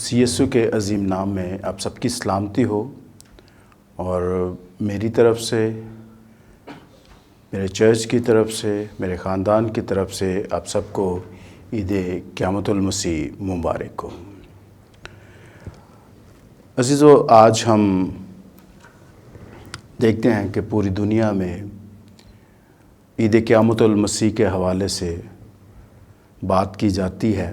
مسیح یسوع کے عظیم نام میں آپ سب کی سلامتی ہو، اور میری طرف سے، میرے چرچ کی طرف سے، میرے خاندان کی طرف سے آپ سب کو عید قیامت المسیح مبارک ہو۔ عزیزو، آج ہم دیکھتے ہیں کہ پوری دنیا میں عید قیامت المسیح کے حوالے سے بات کی جاتی ہے،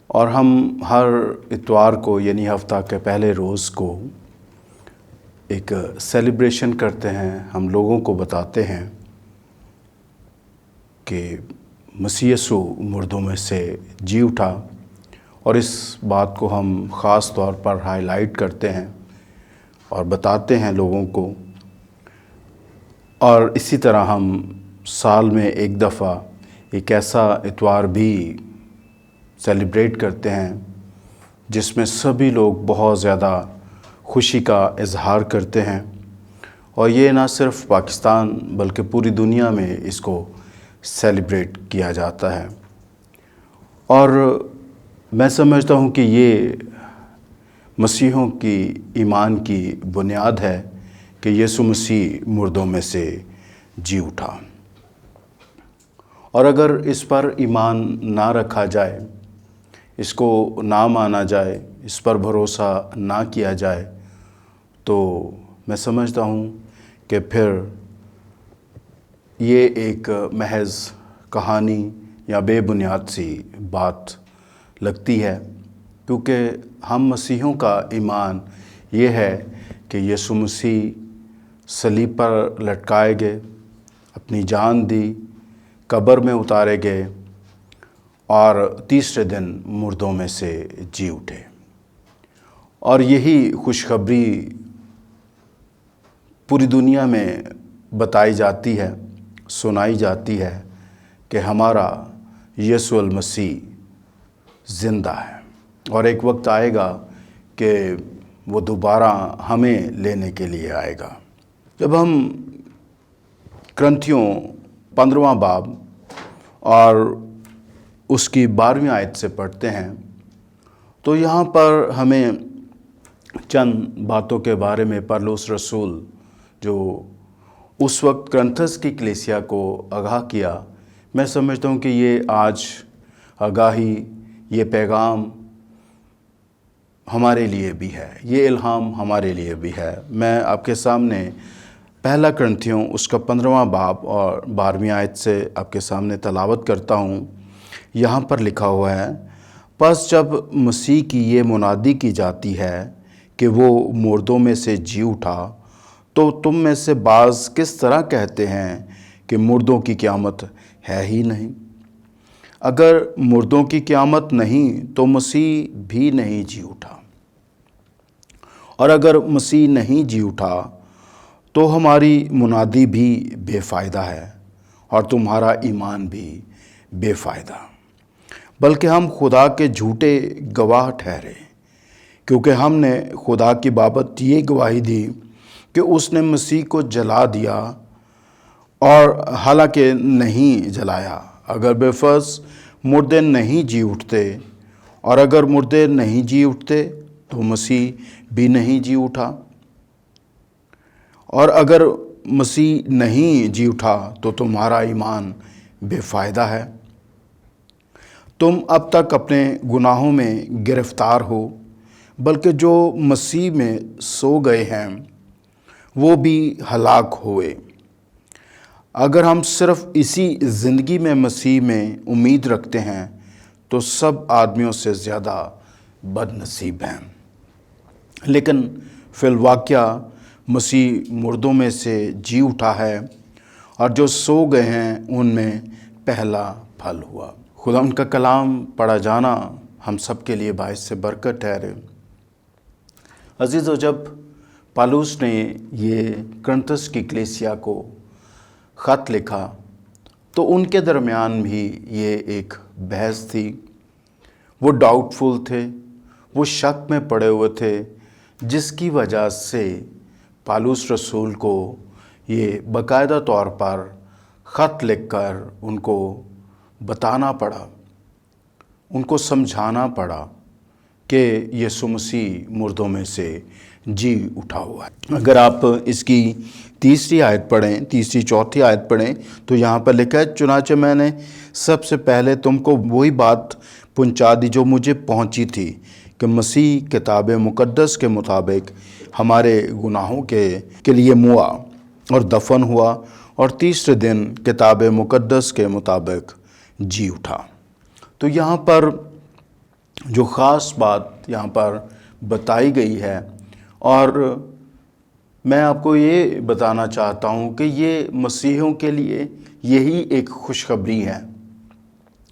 اور ہم ہر اتوار کو یعنی ہفتہ کے پہلے روز کو ایک سیلیبریشن کرتے ہیں۔ ہم لوگوں کو بتاتے ہیں کہ مسیح یسوع مردوں میں سے جی اٹھا، اور اس بات کو ہم خاص طور پر ہائی لائٹ کرتے ہیں اور بتاتے ہیں لوگوں کو۔ اور اسی طرح ہم سال میں ایک دفعہ ایک ایسا اتوار بھی سیلیبریٹ کرتے ہیں جس میں سبھی لوگ بہت زیادہ خوشی کا اظہار کرتے ہیں، اور یہ نہ صرف پاکستان بلکہ پوری دنیا میں اس کو سیلیبریٹ کیا جاتا ہے۔ اور میں سمجھتا ہوں کہ یہ مسیحیوں کی ایمان کی بنیاد ہے کہ یسوع مسیح مردوں میں سے جی اٹھا، اور اگر اس پر ایمان نہ رکھا جائے، اس کو نہ مانا جائے، اس پر بھروسہ نہ کیا جائے، تو میں سمجھتا ہوں کہ پھر یہ ایک محض کہانی یا بے بنیاد سی بات لگتی ہے، کیونکہ ہم مسیحیوں کا ایمان یہ ہے کہ یسوع مسیح صلیب پر لٹکائے گئے، اپنی جان دی، قبر میں اتارے گئے، اور تیسرے دن مردوں میں سے جی اٹھے۔ اور یہی خوشخبری پوری دنیا میں بتائی جاتی ہے، سنائی جاتی ہے کہ ہمارا یسوع المسیح زندہ ہے، اور ایک وقت آئے گا کہ وہ دوبارہ ہمیں لینے کے لیے آئے گا۔ جب ہم کرنتھیوں 15واں باب اور اس کی 12ویں آیت سے پڑھتے ہیں، تو یہاں پر ہمیں چند باتوں کے بارے میں پولس رسول جو اس وقت کرنتھس کی کلیسیا کو آگاہ کیا، میں سمجھتا ہوں کہ یہ آج آگاہی، یہ پیغام ہمارے لیے بھی ہے، یہ الہام ہمارے لیے بھی ہے۔ میں آپ کے سامنے پہلا کرنتھیوں اس کا 15واں باب اور 12ویں آیت سے آپ کے سامنے تلاوت کرتا ہوں۔ یہاں پر لکھا ہوا ہے، پس جب مسیح کی یہ منادی کی جاتی ہے کہ وہ مردوں میں سے جی اٹھا، تو تم میں سے بعض کس طرح کہتے ہیں کہ مردوں کی قیامت ہے ہی نہیں؟ اگر مردوں کی قیامت نہیں تو مسیح بھی نہیں جی اٹھا، اور اگر مسیح نہیں جی اٹھا تو ہماری منادی بھی بے فائدہ ہے، اور تمہارا ایمان بھی بے فائدہ، بلکہ ہم خدا کے جھوٹے گواہ ٹھہرے، کیونکہ ہم نے خدا کی بابت یہ گواہی دی کہ اس نے مسیح کو جلا دیا، اور حالانکہ نہیں جلایا۔ اگر بالفرض مردے نہیں جی اٹھتے، اور اگر مردے نہیں جی اٹھتے تو مسیح بھی نہیں جی اٹھا، اور اگر مسیح نہیں جی اٹھا تو تمہارا ایمان بے فائدہ ہے۔ تم اب تک اپنے گناہوں میں گرفتار ہو، بلکہ جو مسیح میں سو گئے ہیں وہ بھی ہلاک ہوئے۔ اگر ہم صرف اسی زندگی میں مسیح میں امید رکھتے ہیں تو سب آدمیوں سے زیادہ بد نصیب ہیں، لیکن فی الواقعہ مسیح مردوں میں سے جی اٹھا ہے، اور جو سو گئے ہیں ان میں پہلا پھل ہوا۔ خدا ان کا کلام پڑھا جانا ہم سب کے لیے باعث سے برکت ٹھہرے۔ عزیزو، جب پولس نے یہ کرنتھس کی کلیسیا کو خط لکھا تو ان کے درمیان بھی یہ ایک بحث تھی۔ وہ ڈاؤٹ فل تھے، وہ شک میں پڑے ہوئے تھے، جس کی وجہ سے پولس رسول کو یہ باقاعدہ طور پر خط لکھ کر ان کو بتانا پڑا، ان کو سمجھانا پڑا کہ یسوع مسیح مردوں میں سے جی اٹھا ہوا ہے۔ اگر آپ اس کی تیسری آیت پڑھیں، تیسری چوتھی آیت پڑھیں تو یہاں پر لکھا ہے، چنانچہ میں نے سب سے پہلے تم کو وہی بات پہنچا دی جو مجھے پہنچی تھی کہ مسیح کتاب مقدس کے مطابق ہمارے گناہوں کے لیے موا اور دفن ہوا اور تیسرے دن کتاب مقدس کے مطابق جی اٹھا۔ تو یہاں پر جو خاص بات یہاں پر بتائی گئی ہے، اور میں آپ کو یہ بتانا چاہتا ہوں کہ یہ مسیحیوں کے لیے یہی ایک خوشخبری ہے۔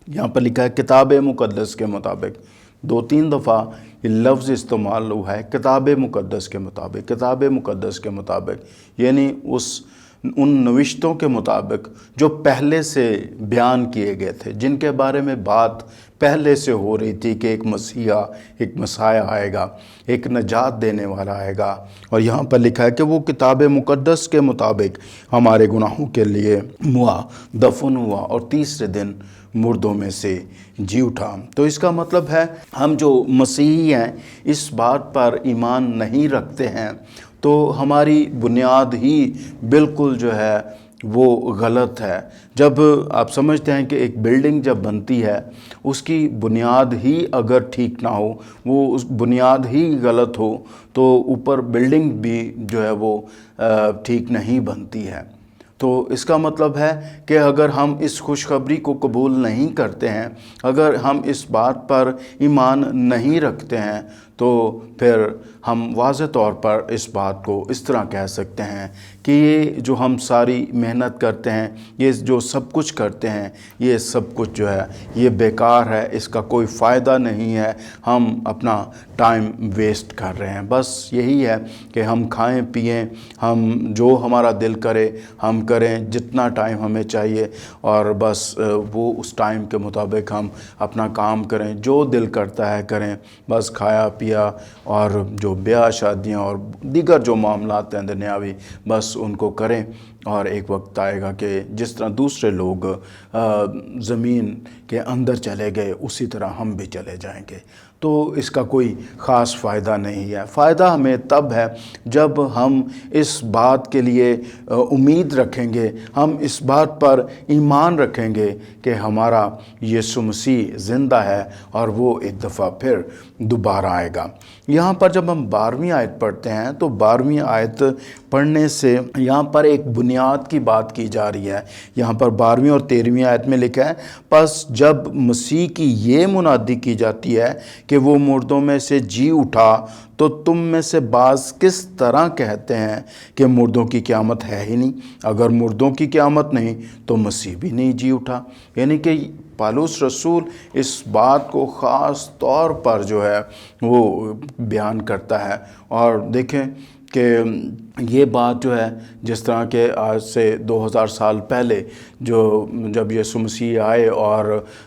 یہاں پر لکھا ہے کتاب مقدس کے مطابق، 2-3 دفعہ یہ لفظ استعمال ہوا ہے، کتاب مقدس کے مطابق، کتاب مقدس کے مطابق، یعنی ان نوشتوں کے مطابق جو پہلے سے بیان کیے گئے تھے، جن کے بارے میں بات پہلے سے ہو رہی تھی کہ ایک مسیحا، ایک مسیح آئے گا، ایک نجات دینے والا آئے گا۔ اور یہاں پر لکھا ہے کہ وہ کتاب مقدس کے مطابق ہمارے گناہوں کے لیے موا، دفن ہوا اور تیسرے دن مردوں میں سے جی اٹھا۔ تو اس کا مطلب ہے ہم جو مسیحی ہیں اس بات پر ایمان نہیں رکھتے ہیں تو ہماری بنیاد ہی بالکل جو ہے وہ غلط ہے۔ جب آپ سمجھتے ہیں کہ ایک بلڈنگ جب بنتی ہے اس کی بنیاد ہی اگر ٹھیک نہ ہو، وہ اس بنیاد ہی غلط ہو تو اوپر بلڈنگ بھی جو ہے وہ ٹھیک نہیں بنتی ہے۔ تو اس کا مطلب ہے کہ اگر ہم اس خوشخبری کو قبول نہیں کرتے ہیں، اگر ہم اس بات پر ایمان نہیں رکھتے ہیں تو پھر ہم واضح طور پر اس بات کو اس طرح کہہ سکتے ہیں کہ یہ جو ہم ساری محنت کرتے ہیں، یہ جو سب کچھ کرتے ہیں، یہ سب کچھ جو ہے یہ بیکار ہے، اس کا کوئی فائدہ نہیں ہے، ہم اپنا ٹائم ویسٹ کر رہے ہیں۔ بس یہی ہے کہ ہم کھائیں پئیں، ہم جو ہمارا دل کرے ہم کریں، جتنا ٹائم ہمیں چاہیے، اور بس وہ اس ٹائم کے مطابق ہم اپنا کام کریں، جو دل کرتا ہے کریں، بس کھایا پیا اور جو بیاہ شادیاں اور دیگر جو معاملات ہیں دنیاوی، بس ان کو کریں۔ اور ایک وقت آئے گا کہ جس طرح دوسرے لوگ زمین کے اندر چلے گئے اسی طرح ہم بھی چلے جائیں گے۔ تو اس کا کوئی خاص فائدہ نہیں ہے۔ فائدہ ہمیں تب ہے جب ہم اس بات کے لیے امید رکھیں گے، ہم اس بات پر ایمان رکھیں گے کہ ہمارا یسوع مسیح زندہ ہے اور وہ ایک دفعہ پھر دوبارہ آئے گا۔ یہاں پر جب ہم 12ویں آیت پڑھتے ہیں تو 12ویں آیت پڑھنے سے یہاں پر ایک بنیاد کی بات کی جا رہی ہے۔ یہاں پر 12ویں اور 13ویں آیت میں لکھا ہے، پس جب مسیح کی یہ منادی کی جاتی ہے کہ وہ مردوں میں سے جی اٹھا تو تم میں سے بعض کس طرح کہتے ہیں کہ مردوں کی قیامت ہے ہی نہیں؟ اگر مردوں کی قیامت نہیں تو مسیح بھی نہیں جی اٹھا۔ یعنی کہ پالوس رسول اس بات کو خاص طور پر جو ہے وہ بیان کرتا ہے۔ اور دیکھیں کہ یہ بات جو ہے جس طرح کہ آج سے 2000 سال پہلے جب یسوع مسیح آئے اور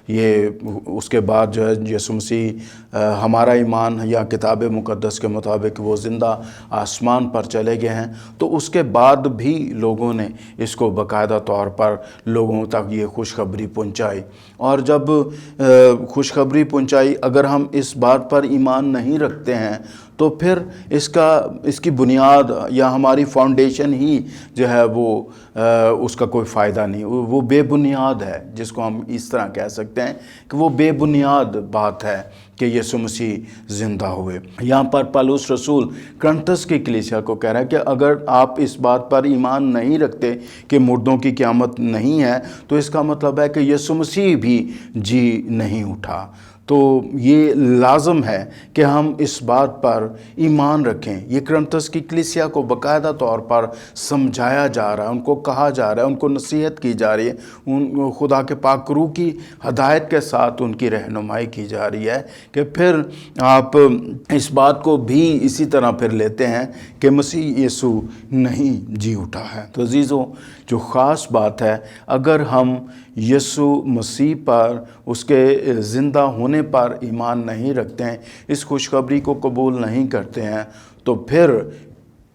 یہ اس کے بعد جو ہے یسوع مسیح ہمارا ایمان یا کتاب مقدس کے مطابق وہ زندہ آسمان پر چلے گئے ہیں، تو اس کے بعد بھی لوگوں نے اس کو باقاعدہ طور پر لوگوں تک یہ خوشخبری پہنچائی۔ اور جب خوشخبری پہنچائی، اگر ہم اس بات پر ایمان نہیں رکھتے ہیں تو پھر اس کی بنیاد یا ہماری فاؤنڈیشن ہی جو ہے وہ اس کا کوئی فائدہ نہیں، وہ بے بنیاد ہے، جس کو ہم اس طرح کہہ سکتے ہیں کہ وہ بے بنیاد بات ہے کہ یسوع مسیح زندہ ہوئے۔ یہاں پر پالوس رسول کرنتھس کی کلیسیا کو کہہ رہا ہے کہ اگر آپ اس بات پر ایمان نہیں رکھتے کہ مردوں کی قیامت نہیں ہے تو اس کا مطلب ہے کہ یسوع مسیح بھی جی نہیں اٹھا۔ تو یہ لازم ہے کہ ہم اس بات پر ایمان رکھیں۔ یہ کرنتھس کی کلیسیا کو باقاعدہ طور پر سمجھایا جا رہا ہے، ان کو کہا جا رہا ہے، ان کو نصیحت کی جا رہی ہے، خدا کے پاک روح کی ہدایت کے ساتھ ان کی رہنمائی کی جا رہی ہے کہ پھر آپ اس بات کو بھی اسی طرح پھر لیتے ہیں کہ مسیح یسوع نہیں جی اٹھا ہے۔ تو عزیزو، جو خاص بات ہے، اگر ہم یسوع مسیح پر، اس کے زندہ ہونے پر ایمان نہیں رکھتے ہیں، اس خوشخبری کو قبول نہیں کرتے ہیں، تو پھر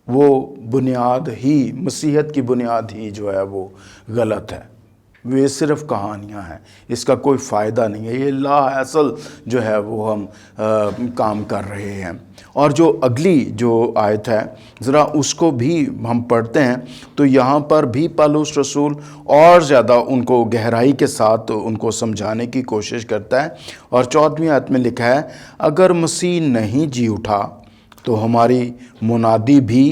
وہ بنیاد ہی، مسیحیت کی بنیاد ہی جو ہے وہ غلط ہے۔ وہ صرف کہانیاں ہیں، اس کا کوئی فائدہ نہیں ہے، یہ لا اصل جو ہے وہ ہم کام کر رہے ہیں۔ اور جو اگلی جو آیت ہے ذرا اس کو بھی ہم پڑھتے ہیں تو یہاں پر بھی پالوس رسول اور زیادہ ان کو گہرائی کے ساتھ ان کو سمجھانے کی کوشش کرتا ہے، اور 14ویں آیت میں لکھا ہے، اگر مسیح نہیں جی اٹھا تو ہماری منادی بھی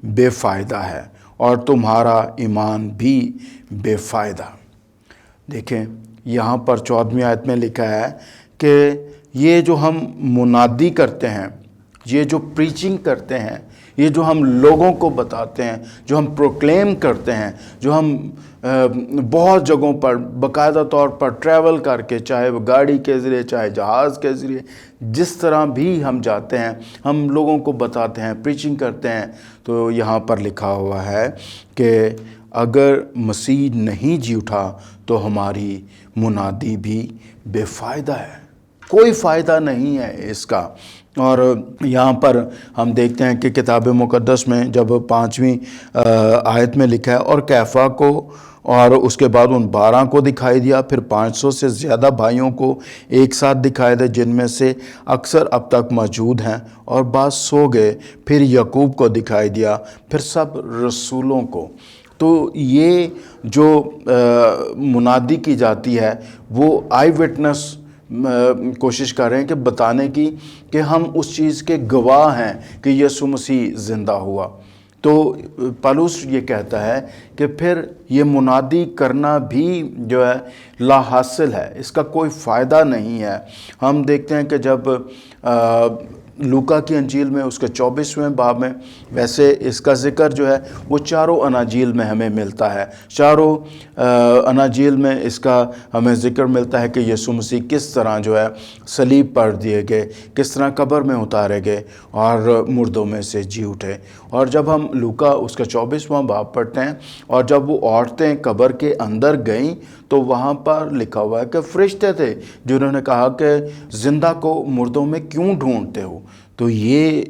بے فائدہ ہے اور تمہارا ایمان بھی بے فائدہ۔ دیکھیں یہاں پر 14ویں آیت میں لکھا ہے کہ یہ جو ہم منادی کرتے ہیں، یہ جو پریچنگ کرتے ہیں، یہ جو ہم لوگوں کو بتاتے ہیں، جو ہم پروکلیم کرتے ہیں، جو ہم بہت جگہوں پر باقاعدہ طور پر ٹریول کر کے، چاہے وہ گاڑی کے ذریعے چاہے جہاز کے ذریعے، جس طرح بھی ہم جاتے ہیں، ہم لوگوں کو بتاتے ہیں، پریچنگ کرتے ہیں، تو یہاں پر لکھا ہوا ہے کہ اگر مسیح نہیں جی اٹھا تو ہماری منادی بھی بے فائدہ ہے، کوئی فائدہ نہیں ہے اس کا۔ اور یہاں پر ہم دیکھتے ہیں کہ کتاب مقدس میں جب 5ویں آیت میں لکھا ہے، اور کیفا کو اور اس کے بعد ان 12 کو دکھائی دیا، پھر 500 سے زیادہ بھائیوں کو ایک ساتھ دکھائے دے، جن میں سے اکثر اب تک موجود ہیں اور بعض سو گئے، پھر یعقوب کو دکھائی دیا، پھر سب رسولوں کو۔ تو یہ جو منادی کی جاتی ہے وہ آئی وٹنس کوشش کر رہے ہیں کہ بتانے کی کہ ہم اس چیز کے گواہ ہیں کہ یسوع مسیح زندہ ہوا۔ تو پالوس یہ کہتا ہے کہ پھر یہ منادی کرنا بھی جو ہے لا حاصل ہے، اس کا کوئی فائدہ نہیں ہے۔ ہم دیکھتے ہیں کہ جب لوکا کی انجیل میں اس کے 24ویں باب میں، ویسے اس کا ذکر جو ہے وہ چاروں اناجیل میں ہمیں ملتا ہے، چاروں اناجیل میں اس کا ہمیں ذکر ملتا ہے کہ یسوع مسیح کس طرح جو ہے صلیب پر دیے گئے، کس طرح قبر میں اتارے گئے اور مردوں میں سے جی اٹھے۔ اور جب ہم لوکا اس کا 24واں باب پڑھتے ہیں، اور جب وہ عورتیں قبر کے اندر گئیں تو وہاں پر لکھا ہوا ہے کہ فرشتے تھے جنہوں نے کہا کہ زندہ کو مردوں میں کیوں ڈھونڈتے ہو؟ تو یہ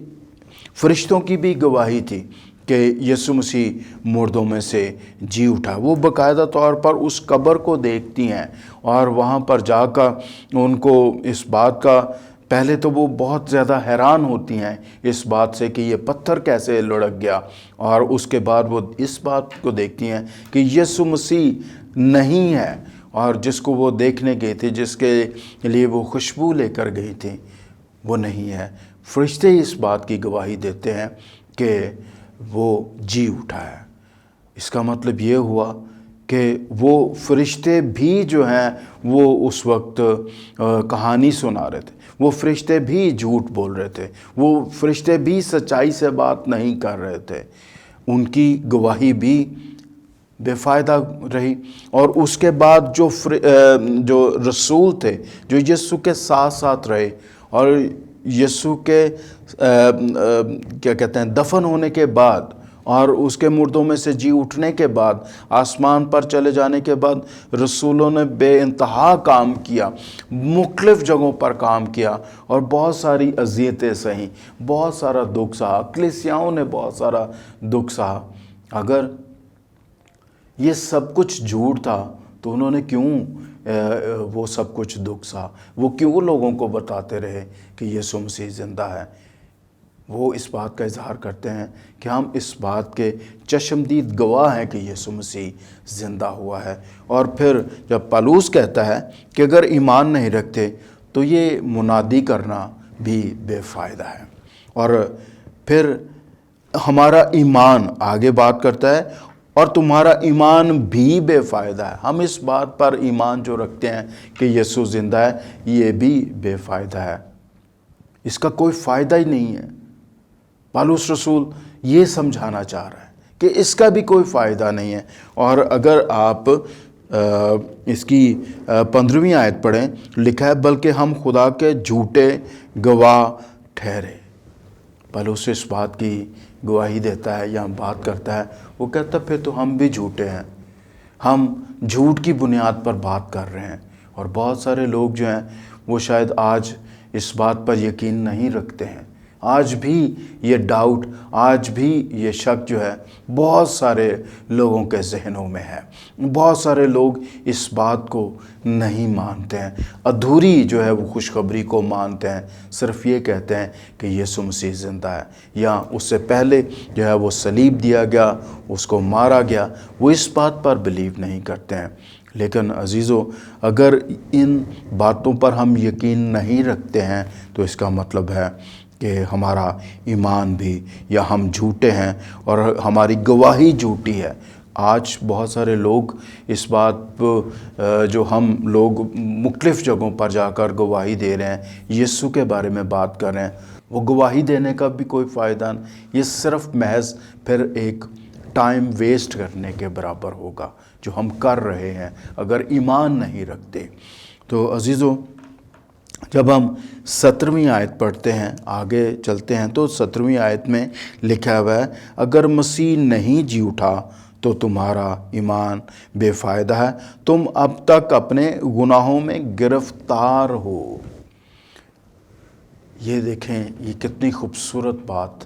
فرشتوں کی بھی گواہی تھی کہ یسوع مسیح مردوں میں سے جی اٹھا۔ وہ باقاعدہ طور پر اس قبر کو دیکھتی ہیں اور وہاں پر جا کر ان کو اس بات کا، پہلے تو وہ بہت زیادہ حیران ہوتی ہیں اس بات سے کہ یہ پتھر کیسے لڑک گیا، اور اس کے بعد وہ اس بات کو دیکھتی ہیں کہ یسوع مسیح نہیں ہے، اور جس کو وہ دیکھنے گئی تھی، جس کے لیے وہ خوشبو لے کر گئی تھی، وہ نہیں ہے۔ فرشتے اس بات کی گواہی دیتے ہیں کہ وہ جی اٹھا ہے۔ اس کا مطلب یہ ہوا کہ وہ فرشتے بھی جو ہیں وہ اس وقت کہانی سنا رہے تھے، وہ فرشتے بھی جھوٹ بول رہے تھے، وہ فرشتے بھی سچائی سے بات نہیں کر رہے تھے، ان کی گواہی بھی بے فائدہ رہی۔ اور اس کے بعد جو رسول تھے، جو یسوع کے ساتھ ساتھ رہے، اور یسوع کے کیا کہتے ہیں دفن ہونے کے بعد اور اس کے مردوں میں سے جی اٹھنے کے بعد، آسمان پر چلے جانے کے بعد، رسولوں نے بے انتہا کام کیا، مختلف جگہوں پر کام کیا، اور بہت ساری اذیتیں سہیں، بہت سارا دکھ سہا، کلیسیاؤں نے بہت سارا دکھ سہا۔ اگر یہ سب کچھ جھوٹ تھا تو انہوں نے کیوں وہ سب کچھ دکھ سہا؟ وہ کیوں لوگوں کو بتاتے رہے کہ یسوع مسیح زندہ ہے؟ وہ اس بات کا اظہار کرتے ہیں کہ ہم اس بات کے چشمدید گواہ ہیں کہ یسوع مسیح زندہ ہوا ہے۔ اور پھر جب پالوس کہتا ہے کہ اگر ایمان نہیں رکھتے تو یہ منادی کرنا بھی بے فائدہ ہے، اور پھر ہمارا ایمان آگے بات کرتا ہے، اور تمہارا ایمان بھی بے فائدہ ہے۔ ہم اس بات پر ایمان جو رکھتے ہیں کہ یسوع زندہ ہے، یہ بھی بے فائدہ ہے، اس کا کوئی فائدہ ہی نہیں ہے۔ پالوس رسول یہ سمجھانا چاہ رہا ہے کہ اس کا بھی کوئی فائدہ نہیں ہے۔ اور اگر آپ اس کی 15ویں آیت پڑھیں، لکھا ہے بلکہ ہم خدا کے جھوٹے گواہ ٹھہرے۔ پالوس اس بات کی گواہی دیتا ہے یا بات کرتا ہے، وہ کہتا ہے پھر تو ہم بھی جھوٹے ہیں، ہم جھوٹ کی بنیاد پر بات کر رہے ہیں۔ اور بہت سارے لوگ جو ہیں وہ شاید آج اس بات پر یقین نہیں رکھتے ہیں، آج بھی یہ ڈاؤٹ، آج بھی یہ شک جو ہے بہت سارے لوگوں کے ذہنوں میں ہے۔ بہت سارے لوگ اس بات کو نہیں مانتے ہیں، ادھوری جو ہے وہ خوشخبری کو مانتے ہیں، صرف یہ کہتے ہیں کہ یسوع مسیح زندہ ہے، یا اس سے پہلے جو ہے وہ صلیب دیا گیا، اس کو مارا گیا، وہ اس بات پر بلیو نہیں کرتے ہیں۔ لیکن عزیزو، اگر ان باتوں پر ہم یقین نہیں رکھتے ہیں تو اس کا مطلب ہے کہ ہمارا ایمان بھی، یا ہم جھوٹے ہیں اور ہماری گواہی جھوٹی ہے۔ آج بہت سارے لوگ اس بات جو ہم لوگ مختلف جگہوں پر جا کر گواہی دے رہے ہیں، یسوع کے بارے میں بات کر رہے ہیں، وہ گواہی دینے کا بھی کوئی فائدہ نہیں، یہ صرف محض پھر ایک ٹائم ویسٹ کرنے کے برابر ہوگا جو ہم کر رہے ہیں اگر ایمان نہیں رکھتے۔ تو عزیزو، جب ہم 17ویں آیت پڑھتے ہیں، آگے چلتے ہیں، تو 17ویں آیت میں لکھا ہوا ہے، اگر مسیح نہیں جی اٹھا تو تمہارا ایمان بے فائدہ ہے، تم اب تک اپنے گناہوں میں گرفتار ہو۔ یہ دیکھیں، یہ کتنی خوبصورت بات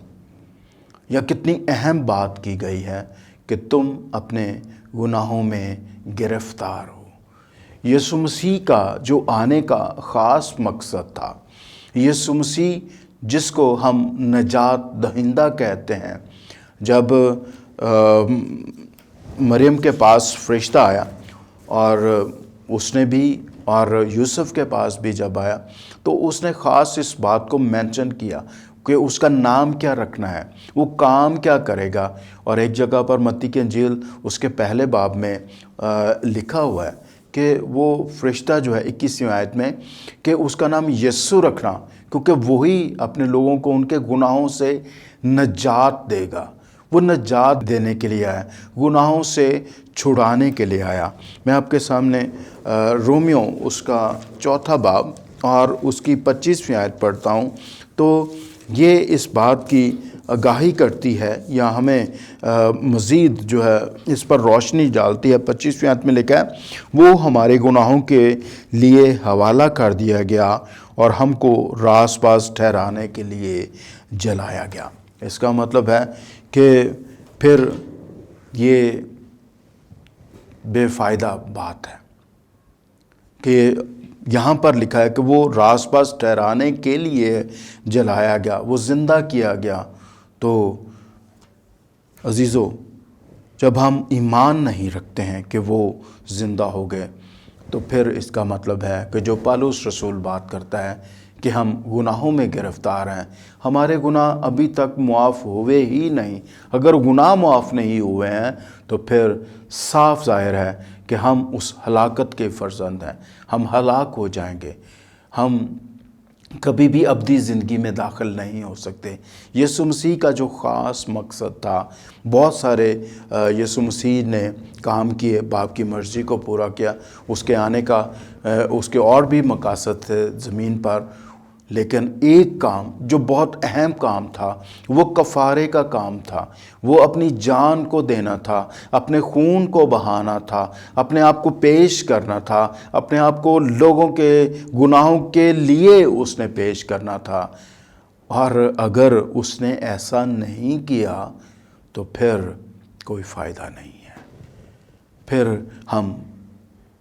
یا کتنی اہم بات کی گئی ہے کہ تم اپنے گناہوں میں گرفتار ہو۔ یسوع مسیح کا جو آنے کا خاص مقصد تھا، یسوع مسیح جس کو ہم نجات دہندہ کہتے ہیں، جب مریم کے پاس فرشتہ آیا اور اس نے بھی، اور یوسف کے پاس بھی جب آیا تو اس نے خاص اس بات کو مینشن کیا کہ اس کا نام کیا رکھنا ہے، وہ کام کیا کرے گا۔ اور ایک جگہ پر متی کی انجیل اس کے پہلے باب میں لکھا ہوا ہے کہ وہ فرشتہ جو ہے 21ویں آیت میں، کہ اس کا نام یسوع رکھنا، کیونکہ وہی اپنے لوگوں کو ان کے گناہوں سے نجات دے گا۔ وہ نجات دینے کے لیے آیا، گناہوں سے چھڑانے کے لیے آیا۔ میں آپ کے سامنے رومیو اس کا 4 باب اور اس کی 25ویں آیت پڑھتا ہوں، تو یہ اس بات کی آگاہی کرتی ہے یا ہمیں مزید جو ہے اس پر روشنی ڈالتی ہے۔ 25ویں آیت میں لکھا ہے، وہ ہمارے گناہوں کے لیے حوالہ کر دیا گیا اور ہم کو راست باز ٹھہرانے کے لیے جلایا گیا۔ اس کا مطلب ہے کہ پھر یہ بے فائدہ بات ہے کہ یہاں پر لکھا ہے کہ وہ راست باز ٹھہرانے کے لیے جلایا گیا، وہ زندہ کیا گیا۔ تو عزیزو، جب ہم ایمان نہیں رکھتے ہیں کہ وہ زندہ ہو گئے، تو پھر اس کا مطلب ہے کہ جو پالوس رسول بات کرتا ہے کہ ہم گناہوں میں گرفتار ہیں، ہمارے گناہ ابھی تک معاف ہوئے ہی نہیں۔ اگر گناہ معاف نہیں ہوئے ہیں تو پھر صاف ظاہر ہے کہ ہم اس ہلاکت کے فرزند ہیں، ہم ہلاک ہو جائیں گے، ہم کبھی بھی ابدی زندگی میں داخل نہیں ہو سکتے۔ یسوع مسیح کا جو خاص مقصد تھا، بہت سارے یسوع مسیح نے کام کیے، باپ کی مرضی کو پورا کیا، اس کے آنے کا اس کے اور بھی مقاصد تھے زمین پر، لیکن ایک کام جو بہت اہم کام تھا وہ کفارے کا کام تھا۔ وہ اپنی جان کو دینا تھا، اپنے خون کو بہانا تھا، اپنے آپ کو پیش کرنا تھا، اپنے آپ کو لوگوں کے گناہوں کے لیے اس نے پیش کرنا تھا۔ اور اگر اس نے ایسا نہیں کیا تو پھر کوئی فائدہ نہیں ہے۔ پھر ہم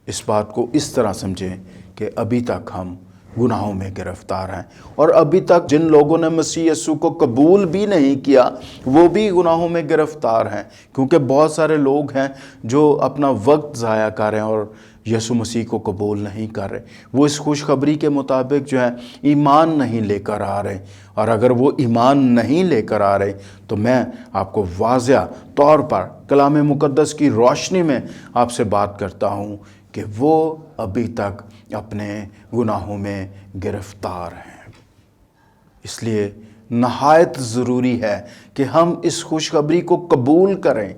اس بات کو اس طرح سمجھیں کہ ابھی تک ہم گناہوں میں گرفتار ہیں، اور ابھی تک جن لوگوں نے مسیح یسوع کو قبول بھی نہیں کیا وہ بھی گناہوں میں گرفتار ہیں، کیونکہ بہت سارے لوگ ہیں جو اپنا وقت ضائع کر رہے ہیں اور یسوع مسیح کو قبول نہیں کر رہے، وہ اس خوشخبری کے مطابق جو ہے ایمان نہیں لے کر آ رہے۔ اور اگر وہ ایمان نہیں لے کر آ رہے تو میں آپ کو واضح طور پر کلام مقدس کی روشنی میں آپ سے بات کرتا ہوں کہ وہ ابھی تک اپنے گناہوں میں گرفتار ہیں۔ اس لیے نہایت ضروری ہے کہ ہم اس خوشخبری کو قبول کریں،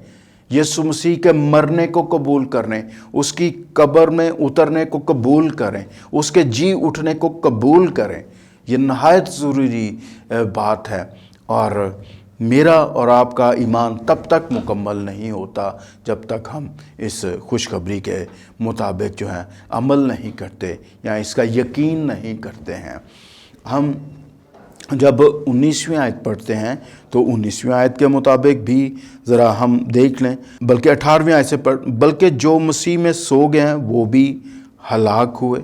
یسوع مسیح کے مرنے کو قبول کریں، اس کی قبر میں اترنے کو قبول کریں، اس کے جی اٹھنے کو قبول کریں۔ یہ نہایت ضروری بات ہے، اور میرا اور آپ کا ایمان تب تک مکمل نہیں ہوتا جب تک ہم اس خوشخبری کے مطابق جو ہے عمل نہیں کرتے یا اس کا یقین نہیں کرتے ہیں۔ ہم جب 19ویں آیت پڑھتے ہیں تو 19ویں آیت کے مطابق بھی ذرا ہم دیکھ لیں، بلکہ 18ویں آیت سے بلکہ جو مسیح میں سو گئے ہیں وہ بھی ہلاک ہوئے۔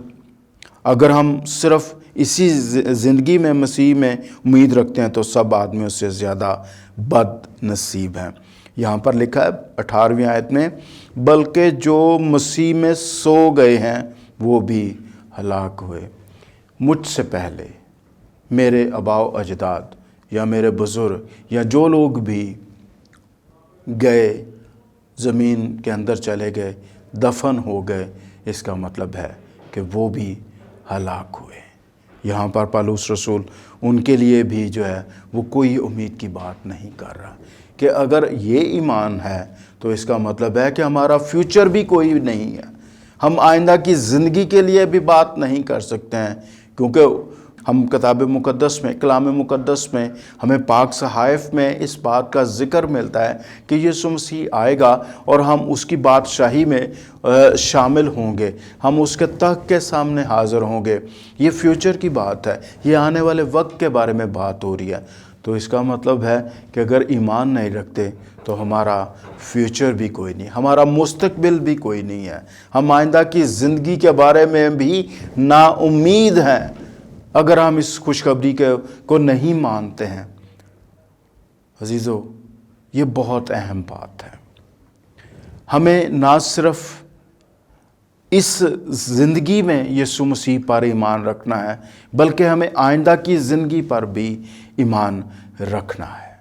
اگر ہم صرف اسی زندگی میں مسیح میں امید رکھتے ہیں تو سب آدمیوں سے زیادہ بد نصیب ہیں۔ یہاں پر لکھا ہے 18ویں آیت میں، بلکہ جو مسیح میں سو گئے ہیں وہ بھی ہلاک ہوئے۔ مجھ سے پہلے میرے آباء و اجداد یا میرے بزرگ یا جو لوگ بھی گئے، زمین کے اندر چلے گئے، دفن ہو گئے، اس کا مطلب ہے کہ وہ بھی ہلاک ہوئے۔ یہاں پر پالوس رسول ان کے لیے بھی جو ہے وہ کوئی امید کی بات نہیں کر رہا کہ اگر یہ ایمان ہے تو اس کا مطلب ہے کہ ہمارا فیوچر بھی کوئی نہیں ہے، ہم آئندہ کی زندگی کے لیے بھی بات نہیں کر سکتے ہیں، کیونکہ ہم کتاب مقدس میں، کلام مقدس میں ہمیں پاک صحائف میں اس بات کا ذکر ملتا ہے کہ یسوع مسیح آئے گا اور ہم اس کی بادشاہی میں شامل ہوں گے، ہم اس کے تخت کے سامنے حاضر ہوں گے۔ یہ فیوچر کی بات ہے، یہ آنے والے وقت کے بارے میں بات ہو رہی ہے۔ تو اس کا مطلب ہے کہ اگر ایمان نہیں رکھتے تو ہمارا فیوچر بھی کوئی نہیں، ہمارا مستقبل بھی کوئی نہیں ہے، ہم آئندہ کی زندگی کے بارے میں بھی نا امید ہیں اگر ہم اس خوشخبری کو نہیں مانتے ہیں۔ عزیزو، یہ بہت اہم بات ہے۔ ہمیں نہ صرف اس زندگی میں یسوع مسیح پر ایمان رکھنا ہے، بلکہ ہمیں آئندہ کی زندگی پر بھی ایمان رکھنا ہے۔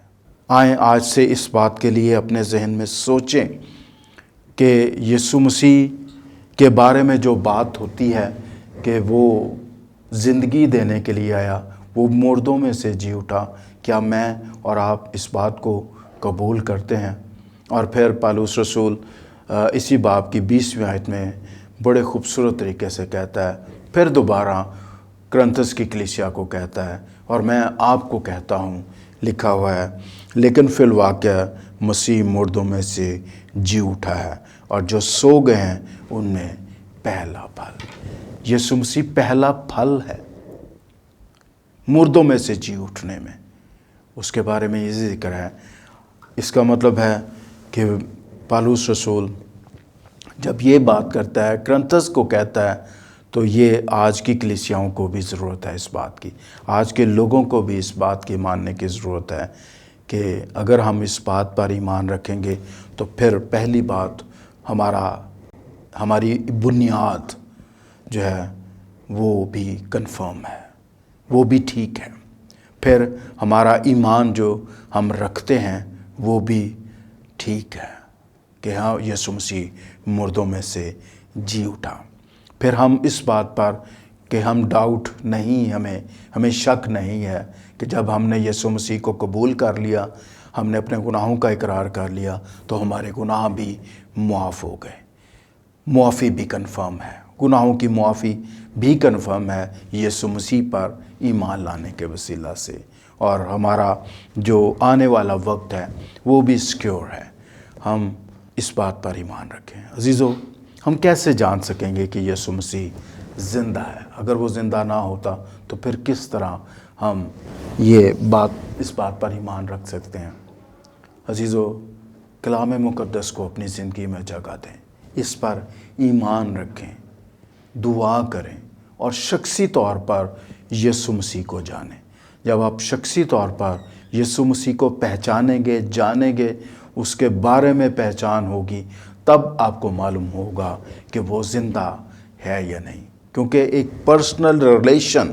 آئیں آج سے اس بات کے لیے اپنے ذہن میں سوچیں کہ یسوع مسیح کے بارے میں جو بات ہوتی ہے کہ وہ زندگی دینے کے لیے آیا، وہ مردوں میں سے جی اٹھا، کیا میں اور آپ اس بات کو قبول کرتے ہیں؟ اور پھر پالوس رسول اسی باب کی 20ویں آیت میں بڑے خوبصورت طریقے سے کہتا ہے، پھر دوبارہ کرنتھس کی کلیسیا کو کہتا ہے، اور میں آپ کو کہتا ہوں، لکھا ہوا ہے، لیکن فی الواقع مسیح مردوں میں سے جی اٹھا ہے، اور جو سو گئے ہیں ان میں پہلا پھل۔ یسوع مسیح پہلا پھل ہے مردوں میں سے جی اٹھنے میں۔ اس کے بارے میں یہ ذکر ہے۔ اس کا مطلب ہے کہ پالوس رسول جب یہ بات کرتا ہے، کرنتھس کو کہتا ہے، تو یہ آج کی کلیسیاؤں کو بھی ضرورت ہے اس بات کی، آج کے لوگوں کو بھی اس بات کی ماننے کی ضرورت ہے کہ اگر ہم اس بات پر ایمان رکھیں گے تو پھر پہلی بات ہماری بنیاد جو ہے وہ بھی کنفرم ہے، وہ بھی ٹھیک ہے۔ پھر ہمارا ایمان جو ہم رکھتے ہیں وہ بھی ٹھیک ہے کہ ہاں یسوع مسیح مردوں میں سے جی اٹھا۔ پھر ہم اس بات پر کہ ہم ڈاؤٹ نہیں، ہمیں شک نہیں ہے کہ جب ہم نے یسوع مسیح کو قبول کر لیا، ہم نے اپنے گناہوں کا اقرار کر لیا تو ہمارے گناہ بھی معاف ہو گئے۔ معافی بھی کنفرم ہے، گناہوں کی معافی بھی کنفرم ہے یسوع مسیح پر ایمان لانے کے وسیلہ سے، اور ہمارا جو آنے والا وقت ہے وہ بھی سیکیور ہے۔ ہم اس بات پر ایمان رکھیں۔ عزیزو، ہم کیسے جان سکیں گے کہ یسوع مسیح زندہ ہے؟ اگر وہ زندہ نہ ہوتا تو پھر کس طرح ہم اس بات پر ایمان رکھ سکتے ہیں؟ عزیزو، کلام مقدس کو اپنی زندگی میں جگہ دیں، اس پر ایمان رکھیں، دعا کریں اور شخصی طور پر یسوع مسیح کو جانیں۔ جب آپ شخصی طور پر یسوع مسیح کو پہچانیں گے، جانیں گے، اس کے بارے میں پہچان ہوگی، تب آپ کو معلوم ہوگا کہ وہ زندہ ہے یا نہیں۔ کیونکہ ایک پرسنل ریلیشن،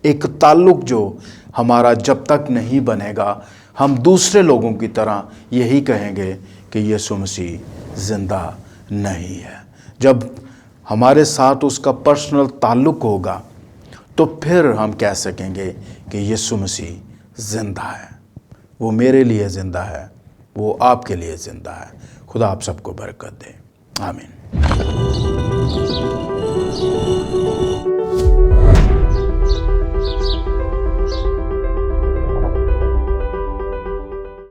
ایک تعلق جو ہمارا جب تک نہیں بنے گا، ہم دوسرے لوگوں کی طرح یہی کہیں گے کہ یسوع مسیح زندہ نہیں ہے۔ جب ہمارے ساتھ اس کا پرسنل تعلق ہوگا تو پھر ہم کہہ سکیں گے کہ یسوع مسیح زندہ ہے، وہ میرے لیے زندہ ہے، وہ آپ کے لیے زندہ ہے۔ خدا آپ سب کو برکت دے، آمین۔